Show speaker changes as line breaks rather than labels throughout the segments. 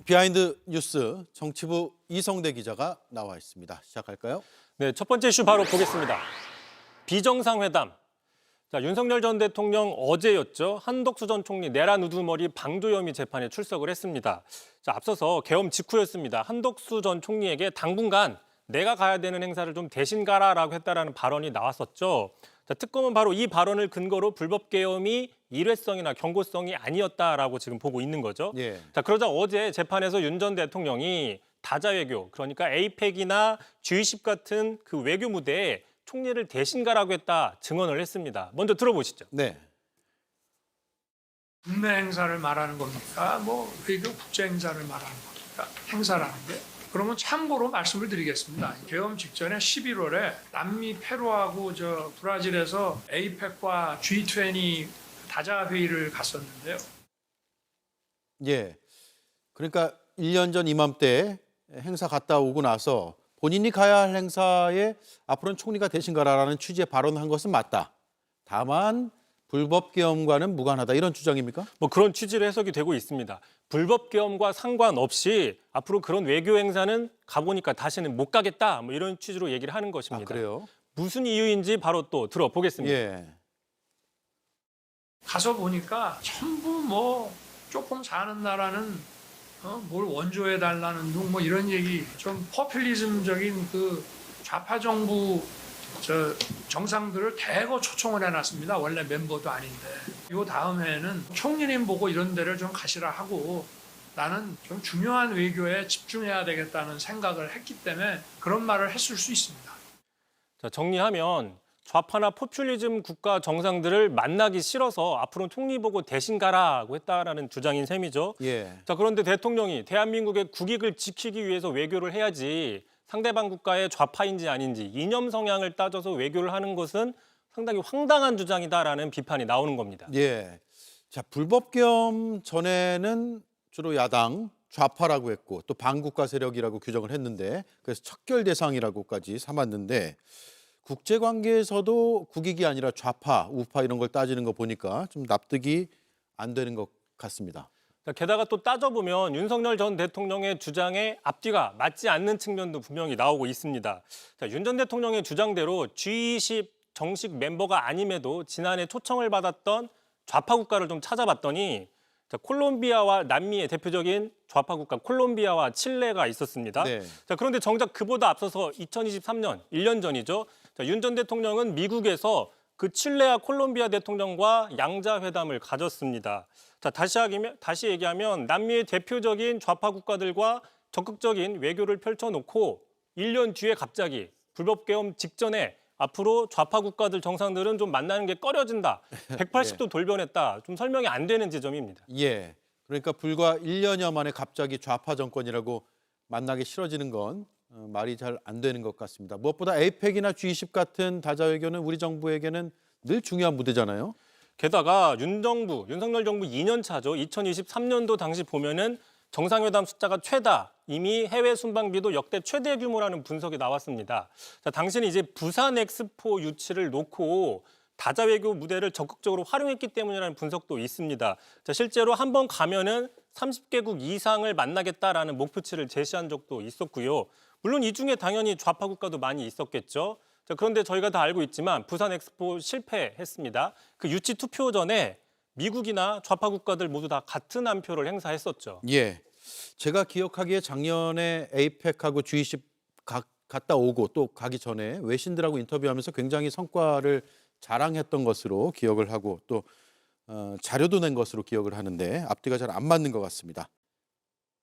비하인드 뉴스 정치부 이성대 기자가 나와 있습니다. 시작할까요?
네, 첫 번째 이슈 바로 보겠습니다. 비정상회담. 자, 윤석열 전 대통령 어제였죠. 한덕수 전 총리 내란 우두머리 방조 혐의 재판에 출석을 했습니다. 자, 앞서서 계엄 직후였습니다. 한덕수 전 총리에게 당분간 내가 가야 되는 행사를 좀 대신 가라라고 했다라는 발언이 나왔었죠. 자, 특검은 바로 이 발언을 근거로 불법 계엄이 일회성이나 경고성이 아니었다라고 지금 보고 있는 거죠.
예.
자, 그러자 어제 재판에서 윤 전 대통령이 다자 외교, 그러니까 에이펙이나 G20 같은 그 외교 무대에 총리를 대신 가라고 했다 증언을 했습니다. 먼저 들어보시죠.
네.
국내 행사를 말하는 겁니까? 외교 국제 행사를 말하는 겁니까? 행사라는 게. 그러면 참고로 말씀을 드리겠습니다. 계엄 직전에 11월에 남미 페루하고 브라질에서 에이펙과 G20 다자 회의를 갔었는데요.
예. 그러니까 1년 전 이맘때 행사 갔다 오고 나서 본인이 가야 할 행사에 앞으로는 총리가 대신 가라라는 취지의 발언한 것은 맞다. 다만 불법 계엄과는 무관하다. 이런 주장입니까?
그런 취지로 해석이 되고 있습니다. 불법 계엄과 상관없이 앞으로 그런 외교 행사는 가보니까 다시는 못 가겠다. 이런 취지로 얘기를 하는 것입니다.
아, 그래요?
무슨 이유인지 바로 또 들어보겠습니다.
예.
가서 보니까 전부 조금 사는 나라는 뭘 원조해 달라는 둥 이런 얘기, 좀 포퓰리즘적인 그 좌파 정부 정상들을 대거 초청을 해놨습니다. 원래 멤버도 아닌데. 요 다음에는 총리님 보고 이런 데를 좀 가시라 하고 나는 좀 중요한 외교에 집중해야 되겠다는 생각을 했기 때문에 그런 말을 했을 수 있습니다.
자, 정리하면 좌파나 포퓰리즘 국가 정상들을 만나기 싫어서 앞으로 총리 보고 대신 가라고 했다라는 주장인 셈이죠.
예.
자, 그런데 대통령이 대한민국의 국익을 지키기 위해서 외교를 해야지 상대방 국가의 좌파인지 아닌지 이념 성향을 따져서 외교를 하는 것은 상당히 황당한 주장이다라는 비판이 나오는 겁니다.
예. 자, 불법 계엄 전에는 주로 야당 좌파라고 했고 또 반국가 세력이라고 규정을 했는데 그래서 척결 대상이라고까지 삼았는데 국제 관계에서도 국익이 아니라 좌파, 우파 이런 걸 따지는 거 보니까 좀 납득이 안 되는 것 같습니다.
게다가 또 따져보면 윤석열 전 대통령의 주장에 앞뒤가 맞지 않는 측면도 분명히 나오고 있습니다. 윤 전 대통령의 주장대로 G20 정식 멤버가 아님에도 지난해 초청을 받았던 좌파 국가를 좀 찾아봤더니 콜롬비아와 남미의 대표적인 좌파 국가 콜롬비아와 칠레가 있었습니다.
네.
그런데 정작 그보다 앞서서 2023년, 1년 전이죠. 윤 전 대통령은 미국에서 그 칠레와 콜롬비아 대통령과 양자회담을 가졌습니다. 다시 얘기하면 남미의 대표적인 좌파 국가들과 적극적인 외교를 펼쳐놓고 1년 뒤에 갑자기 불법 계엄 직전에 앞으로 좌파 국가들 정상들은 좀 만나는 게 꺼려진다. 180도 돌변했다. 좀 설명이 안 되는 지점입니다.
예. 그러니까 불과 1년여 만에 갑자기 좌파 정권이라고 만나기 싫어지는 건 말이 잘 안 되는 것 같습니다. 무엇보다 에이펙이나 G20 같은 다자 외교는 우리 정부에게는 늘 중요한 무대잖아요.
게다가 윤석열 정부 2년 차죠. 2023년도 당시 보면은 정상회담 숫자가 최다, 이미 해외 순방비도 역대 최대 규모라는 분석이 나왔습니다. 당시는 이제 부산 엑스포 유치를 놓고 다자 외교 무대를 적극적으로 활용했기 때문이라는 분석도 있습니다. 실제로 한번 가면은 30개국 이상을 만나겠다라는 목표치를 제시한 적도 있었고요. 물론 이 중에 당연히 좌파 국가도 많이 있었겠죠. 그런데 저희가 다 알고 있지만 부산 엑스포 실패했습니다. 그 유치 투표 전에 미국이나 좌파 국가들 모두 다 같은 한 표를 행사했었죠.
예. 제가 기억하기에 작년에 에이펙하고 G20 갔다 오고 또 가기 전에 외신들하고 인터뷰하면서 굉장히 성과를 자랑했던 것으로 기억을 하고 또 자료도 낸 것으로 기억을 하는데 앞뒤가 잘 안 맞는 것 같습니다.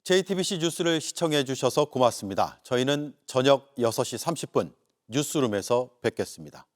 JTBC 뉴스를 시청해 주셔서 고맙습니다. 저희는 저녁 6시 30분 뉴스룸에서 뵙겠습니다.